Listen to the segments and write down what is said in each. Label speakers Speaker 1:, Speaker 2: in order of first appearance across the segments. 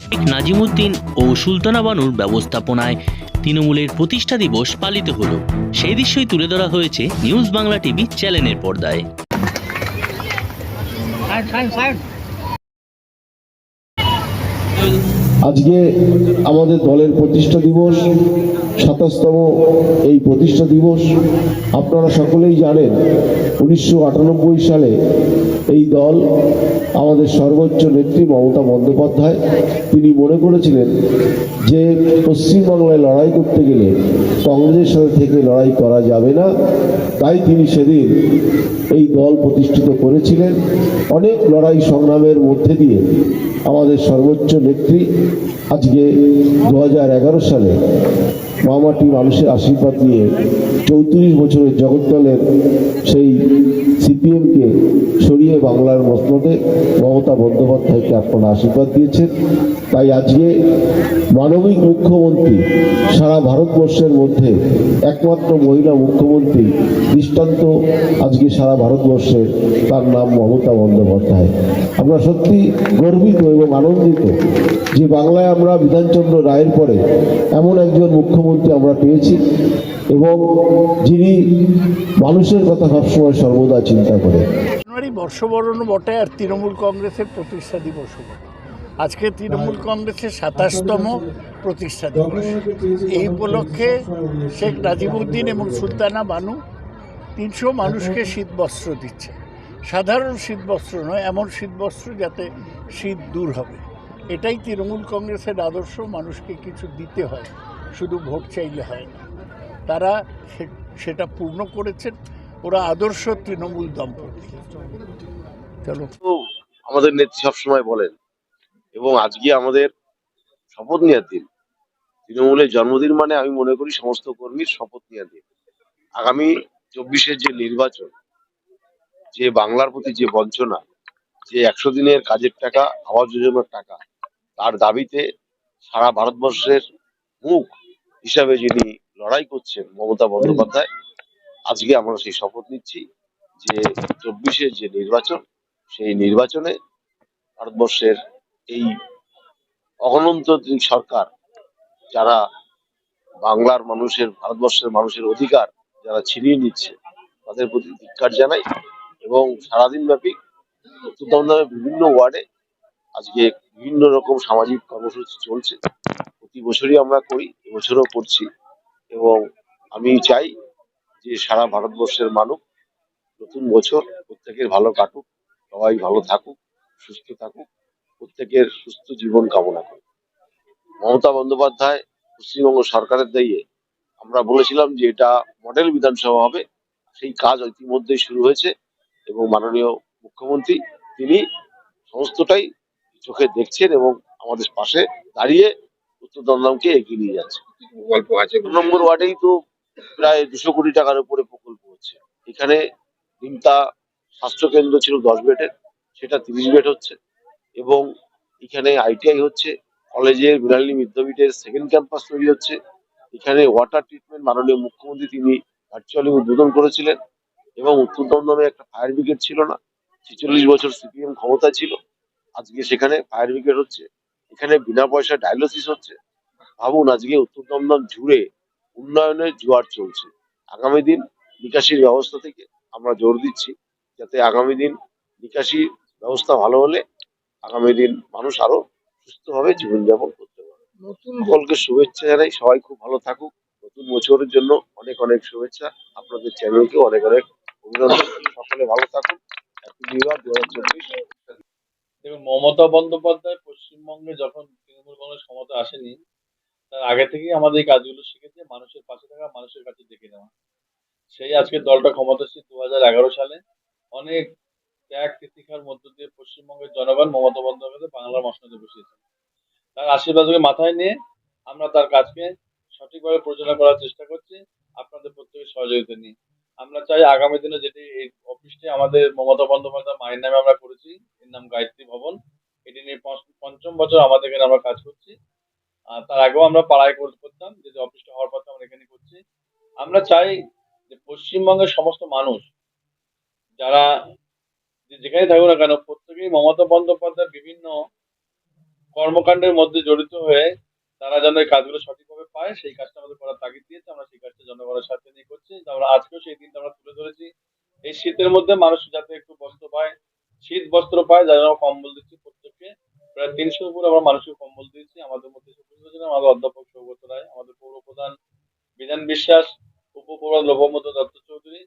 Speaker 1: শেখ নাজিমুদ্দিন ও সুলতানা বানুর ব্যবস্থাপনায় তৃণমূলের প্রতিষ্ঠা দিবস পালিত হলো। সেই দৃশ্যই তুলে ধরা হয়েছে নিউজ বাংলা টিভি চ্যানেলের পর্দায়।
Speaker 2: আজকে আমাদের দলের প্রতিষ্ঠা দিবস, ২৭তম এই প্রতিষ্ঠা দিবস। আপনারা সকলেই জানেন ১৯৯৮ সালে এই দল আমাদের সর্বোচ্চ নেত্রী মমতা বন্দ্যোপাধ্যায় তিনি মনে করেছিলেন যে পশ্চিমবাংলায় লড়াই করতে গেলে কংগ্রেসের সাথে থেকে লড়াই করা যাবে না, তাই তিনি সেদিন এই দল প্রতিষ্ঠিত করেছিলেন। অনেক লড়াই সংগ্রামের মধ্যে দিয়ে আমাদের সর্বোচ্চ নেত্রী আজকে ২০১১ সালে মামাটি মানুষের আশীর্বাদ নিয়ে ৩৪ বছরের জগদ্দলের সেই সিপিএমকে সরিয়ে বাংলার মসনদে মমতা বন্দ্যোপাধ্যায়কে আপনারা আশীর্বাদ দিয়েছেন। তাই আজকে মানবিক মুখ্যমন্ত্রী, সারা ভারতবর্ষের মধ্যে একমাত্র মহিলা মুখ্যমন্ত্রী দৃষ্টান্ত আজকে সারা ভারতবর্ষে, তার নাম মমতা বন্দ্যোপাধ্যায়। আমরা সত্যি গর্বিত এবং আনন্দিত যে বাংলায় আমরা বিধানচন্দ্র রায়ের পরে এমন একজন মুখ্যমন্ত্রী আমরা পেয়েছি এবং যিনি মানুষের কথা সবসময় সর্বদা চিন্তা করে।
Speaker 3: জানুয়ারি বর্ষবরণ বটে, আর তৃণমূল কংগ্রেসের প্রতিষ্ঠা দিবস বটে। আজকে তৃণমূল কংগ্রেসের ২৭তম প্রতিষ্ঠা দিবস। এই উপলক্ষে শেখ নাজিমুদ্দিন এবং সুলতানা বানু ৩০০ মানুষকে শীতবস্ত্র দিচ্ছে। সাধারণ শীতবস্ত্র নয়, এমন শীতবস্ত্র যাতে শীত দূর হবে। এটাই তৃণমূল কংগ্রেসের আদর্শ। মানুষকে কিছু দিতে হয়, শুধু ভোট চাইলে হয় না। তারা সেটা পূর্ণ করেছেন। ওরা আদর্শ তৃণমূল দম্পতি। চলো,
Speaker 4: আমাদের নেত্রী সবসময় বলেন, এবং আজকে আমাদের শপথ নেওয়ার দিন। তৃণমূলের জন্মদিন মানে আমি মনে করি সমস্ত কর্মীর শপথ নেওয়ার দিন। আগামী ২৪-এর যে নির্বাচন, যে বাংলার প্রতি যে বঞ্চনা, যে ১০০ দিনের কাজের টাকা, আবাস যোজনার টাকা, তার দাবিতে সারা ভারতবর্ষের মুখ হিসাবে যিনি লড়াই করছেন মমতা বন্দ্যোপাধ্যায়, আজকে আমরা সেই শপথ নিচ্ছি যে ২৪-এর যে নির্বাচন, সেই নির্বাচনে ভারতবর্ষের এই অগণতান্ত্রিক সরকার, যারা বাংলার মানুষের, ভারতবর্ষের মানুষের অধিকার যারা ছিনিয়ে নিচ্ছে, তাদের প্রতি ধিক্কার জানাই। এবং সারাদিন ব্যাপী উত্তর দমদমের বিভিন্ন ওয়ার্ডে আজকে বিভিন্ন রকম সামাজিক কর্মসূচি চলছে। প্রতি বছরই আমরা করি, এবছরও করছি। এবং আমি চাই যে সারা ভারতবর্ষের মানুষ নতুন বছর প্রত্যেকের ভালো কাটুক, সবাই ভালো থাকুক, সুস্থ থাকুক, প্রত্যেকের সুস্থ জীবন কামনা করি। মমতা বন্দ্যোপাধ্যায় পশ্চিমবঙ্গ সরকারের দায়িত্বে আমরা বলেছিলাম যে এটা মডেল বিধানসভা হবে। সেই কাজ ইতিমধ্যেই শুরু হয়েছে এবং মাননীয় মুখ্যমন্ত্রী তিনি সমস্তটাই চোখে দেখছেন এবং আমাদের পাশে দাঁড়িয়ে উত্তর দমদমকে এগিয়ে নিয়ে যাচ্ছে। প্রকল্প আছে ২ নম্বর ওয়ার্ডেই তো প্রায় ২০০ কোটি টাকার উপরে প্রকল্প হচ্ছে। এখানে নিমতা স্বাস্থ্যকেন্দ্র ছিল ১০ বেডের, সেটা ৩০ বেড হচ্ছে। এবং এখানে আইটিআই হচ্ছে, কলেজের মৃণালিনী বিদ্যাপীঠের সেকেন্ড ক্যাম্পাস তৈরি হচ্ছে। এখানে ওয়াটার ট্রিটমেন্ট মাননীয় মুখ্যমন্ত্রী তিনি ভার্চুয়ালি উদ্বোধন করেছিলেন। এবং উত্তর দমদমে একটা ফায়ার ব্রিগেড ছিল না, ৪৬ বছর সিপিএম ক্ষমতা ছিল, আজকে সেখানে ফায়ার ব্রিগেড হচ্ছে। এখানে বিনা পয়সা ডায়ালিসিস হচ্ছে। ভাবুন, আজকে উত্তর দমদম জুড়ে উন্নয়নের জোয়ার চলছে। আগামী দিন নিকাশির ব্যবস্থা থেকে আমরা জোর দিচ্ছি, যাতে আগামী দিন নিকাশি ব্যবস্থা ভালো হলে আগামী দিন মানুষ আরো সুস্থভাবে জীবনযাপন করতে পারে। সকলকে শুভেচ্ছা জানাই, সবাই খুব ভালো থাকুক। নতুন বছরের জন্য অনেক অনেক শুভেচ্ছা। আপনাদের চ্যানেলকে অনেক অনেক অভিনন্দন। সকলে ভালো থাকুন। Happy new year ২০২৪।
Speaker 5: দেখুন, মমতা বন্দ্যোপাধ্যায় পশ্চিমবঙ্গে যখন তৃণমূল কংগ্রেস ক্ষমতা আসেনি, তার আগে থেকেই আমাদের এই কাজগুলো শিখেছে, মানুষের পাশে থাকা, মানুষের কাছে দেখে নেওয়া। সেই আজকে দলটা ক্ষমতাসীন ২০১১ সালে অনেক ত্যাগ তিতিক্ষার মধ্য দিয়ে পশ্চিমবঙ্গের জনগণ মমতা বন্দ্যোপাধ্যায় বাংলার মসনদে বসিয়েছে। তার আশীর্বাদকে মাথায় নিয়ে আমরা তার কাজকে সঠিকভাবে পরিচালনা করার চেষ্টা করছি, আপনাদের প্রত্যেকের সহযোগিতা নিয়ে। আমরা চাই আগামী দিনে যেটি এই অফিসটি আমাদের মমতা বন্দ্যোপাধ্যায় মায়ের নামে আমরা করেছি, এর নাম গায়ত্রী ভবন, এটি নিয়ে ৫ম বছর আমাদের এখানে আমরা কাজ করছি। তার আগেও আমরা পাড়ায় করতাম, যদি অফিসটা হওয়ার পর আমরা এখানে করছি। আমরা চাই যে পশ্চিমবঙ্গের সমস্ত মানুষ যারা যেখানে থাকুক না কেন, প্রত্যেকেই মমতা বন্দ্যোপাধ্যায় বিভিন্ন কর্মকাণ্ডের মধ্যে জড়িত হয়ে তারা যেন এই কাজগুলো সঠিকভাবে পায়, সেই কাজটা আমাদের করার তাগিদ দিয়েছে। আমরা সেই কাজটা জনগণের সাথে নিয়ে করছি। আমরা আজকেও সেই দিনটা আমরা তুলে ধরেছি। এই শীতের মধ্যে মানুষ যাতে একটু বস্ত্র পায়, শীত বস্ত্র পায়, যার জন্য কম্বল দিচ্ছি প্রত্যেককে। প্রায় 300 উপরে আমরা মানুষকে কম্বল দিয়েছি। আমাদের মধ্যে উপস্থিত ছিলেন আমাদের অধ্যাপক সৌগত রায়, আমাদের পৌর প্রধান বিধান বিশ্বাস, উপপ্রধান লোভমূদ্র দত্ত চৌধুরী,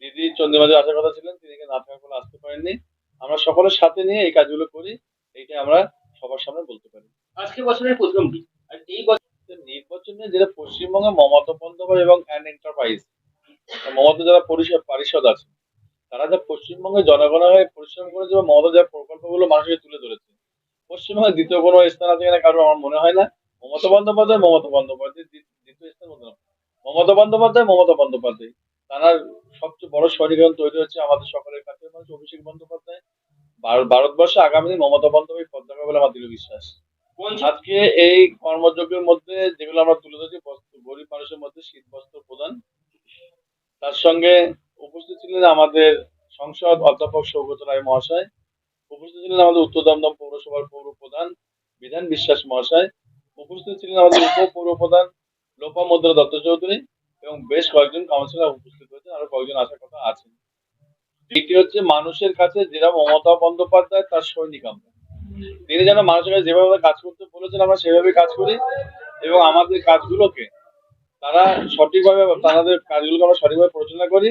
Speaker 5: দিদি চন্দ্রিমাদের আসার কথা ছিলেন, তিনি না থাকার ফলে আসতে পারেননি। আমরা সকলের সাথে নিয়ে এই কাজগুলো করি, এইটা আমরা সবার সামনে বলতে পারি।
Speaker 1: আজকে বছরের প্রথমটি, আর এই
Speaker 5: নির্বাচনে যেটা পশ্চিমবঙ্গে মমতা বন্দ্যোপাধ্যায় এবং অ্যান এন্টারপ্রাইজ, মমতা যারা পারিষদ আছে, তারা যা পশ্চিমবঙ্গে জনগণের হয়ে পরিশ্রম করেছে বা মমতা যা প্রকল্পগুলো মানুষকে তুলে ধরেছে, পশ্চিমবঙ্গে দ্বিতীয় কোনো স্থান আছে কিনা কারণ আমার মনে হয় না। মমতা বন্দ্যোপাধ্যায় দ্বিতীয় স্থান মতো না। মমতা বন্দ্যোপাধ্যায় তার সবচেয়ে বড় সরীকরণ তৈরি হচ্ছে আমাদের সকলের কাছে মানুষ অভিষেক বন্দ্যোপাধ্যায়। ভারতবর্ষে আগামী দিন মমতা বন্দ্যোপাধ্যায় পদ দেখাবে বলে আমার দৃঢ় বিশ্বাস। আজকে এই কর্মযজ্ঞের মধ্যে যেগুলো আমরা তুলে ধরেছি, গরিব মানুষের মধ্যে শীত বস্ত্র প্রদান, তার সঙ্গে উপস্থিত ছিলেন আমাদের সংসদ অধ্যাপক সৌগত রায় মহাশয়, উপস্থিত ছিলেন আমাদের উত্তর দমদম পৌরসভার পৌর প্রধান বিধান বিশ্বাস মহাশয়, উপস্থিত ছিলেন আমাদের উপ পৌর প্রধান লোপামুদ্রা দত্ত চৌধুরী এবং বেশ কয়েকজন কাউন্সিলর উপস্থিত হয়েছেন, আরো কয়েকজন আসার কথা আছেন। এটি হচ্ছে মানুষের কাছে যেটা মমতা বন্দ্যোপাধ্যায় তার সৈনিক আমরা। তিনি যেন মানুষের কাছে যেভাবে কাজ করতে বলেছেন আমরা সেভাবে কাজ করি এবং আমাদের কাজগুলোকে তারা সঠিকভাবে তাদের কাজগুলোকে আমরা সঠিকভাবে পরিচালনা করি।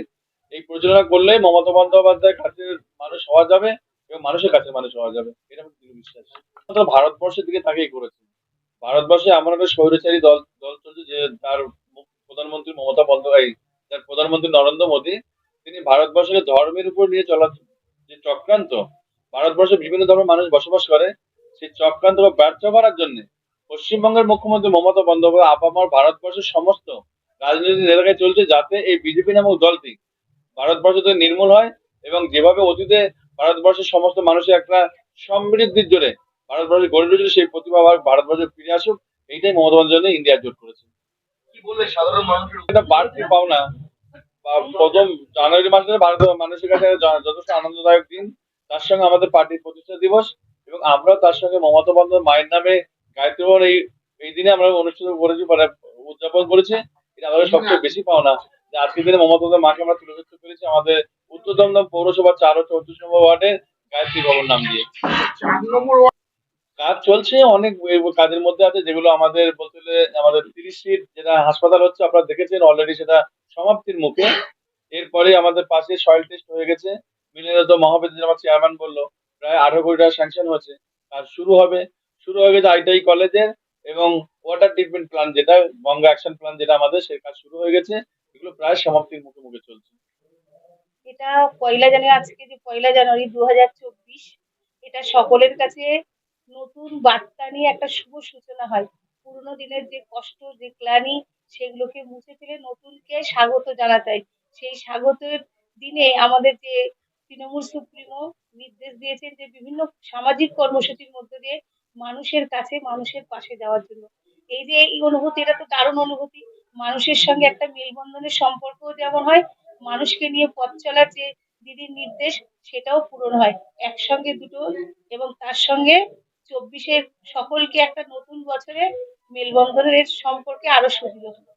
Speaker 5: এই পরিচালনা করলেই মমতা বন্দ্যোপাধ্যায়ের কাছে মানুষ হওয়া যাবে এবং মানুষের কাছে মানুষ হওয়া যাবে, এটা আমার দৃঢ় বিশ্বাস। ভারতবর্ষের দিকে তাকিয়ে করেছে। ভারতবর্ষে এমন একটা স্বৈরাচারী দল দল চলছে যে তার প্রধানমন্ত্রী মমতা বন্দ্যোপাধ্যায়, তার প্রধানমন্ত্রী নরেন্দ্র মোদী, তিনি ভারতবর্ষকে ধর্মের উপর নিয়ে চলা যে চক্রান্ত, ভারতবর্ষে বিভিন্ন ধর্মের মানুষ বসবাস করে, সেই চক্রান্ত ব্যর্থ করার জন্য পশ্চিমবঙ্গের মুখ্যমন্ত্রী মমতা বন্দ্যোপাধ্যায় আপামর ভারতবর্ষের সমস্ত রাজনৈতিক এলাকায় চলছে যাতে এই বিজেপি নামক দলটি ভারতবর্ষ থেকে নির্মূল হয় এবং যেভাবে অতীতে ভারতবর্ষের সমস্ত মানুষের একটা সমৃদ্ধির জোরে ভারতবর্ষে গড়ে উঠেছিল, সেই প্রতিভা আবার ভারতবর্ষে ফিরে আসুক, এইটাই মমতা বন্দ্যোপাধ্যায়ের জন্য ইন্ডিয়া জোট করেছে।
Speaker 1: কি বললে সাধারণ মানুষের
Speaker 5: এটা বাড়তি পাওনা বা প্রথম জানুয়ারি মাসে ভারতের মানুষের কাছে যথেষ্ট আনন্দদায়ক দিন। তার সঙ্গে আমাদের পার্টির প্রতিষ্ঠা দিবস এবং আমরাও তার সঙ্গে মমতা বন্দ্যোপাধ্যায় মায়ের নামে গায়ত্রী ভবন এই দিনে আমরা অনুষ্ঠিত করেছি, মানে উদযাপন করেছি। এটা আমাদের সবচেয়ে বেশি পাওনা যে আজকের দিনে মমতা বন্দ্যোপাধ্যায় মাকে আমরা তুলে ধরতে পেরেছি আমাদের উত্তর দমদম পৌরসভার 4 ও 34 নম্বর ওয়ার্ডের গায়ত্রী ভবন নাম দিয়ে।
Speaker 3: 4 নম্বর
Speaker 5: কাজ চলছে, অনেক কাজের মধ্যে আছে যেগুলো আমাদের বলতে গেলে আমাদের 30 সিট যেটা হাসপাতাল হচ্ছে, আপনারা দেখেছেন অলরেডি সেটা সমাপ্তির মুখে। এরপরে আমাদের পাশে সয়েল টেস্ট হয়ে গেছে, মিলনায়তন মহাবিদ্যালয় আমার চেয়ারম্যান বললো প্রায় 18 কোটি টাকা স্যাংশন হয়েছে, কাজ শুরু হয়ে গেছে আইটিআই কলেজের এবং ওয়াটার ট্রিটমেন্ট প্ল্যান যেটা গঙ্গা অ্যাকশন প্ল্যান যেটা আমাদের, সেই কাজ শুরু হয়ে গেছে। এগুলো প্রায় সমাপ্তির মুখে চলছে।
Speaker 6: এটা পয়লা জানুয়ারি, আজকে যে পয়লা জানুয়ারি 2024, এটা সকলের কাছে নতুন বার্তা নিয়ে একটা শুভ সূচনা হয়। পুরোনো দিনের যে কষ্ট, যে গ্লানি, সেগুলোকে মুছে ফেলে নতুনকে স্বাগত জানাতে। সেই স্বাগতের দিনে আমাদের যে তৃণমূল সুপ্রিমো নির্দেশ দিয়েছেন যে বিভিন্ন সামাজিক কর্মসূচির মধ্য দিয়ে মানুষের কাছে, মানুষের পাশে যাওয়ার জন্য। এই যে এই অনুভূতি, এটা তো দারুণ অনুভূতি। মানুষের সঙ্গে একটা মেলবন্ধনের সম্পর্কও যেমন হয়, মানুষকে নিয়ে পথ চলার যে দিদির নির্দেশ সেটাও পূরণ হয় একসঙ্গে দুটো। এবং তার সঙ্গে 24-এর সকলকে একটা নতুন বছরে মেলবন্ধনের সম্পর্কে আরো সুদৃঢ় হয়।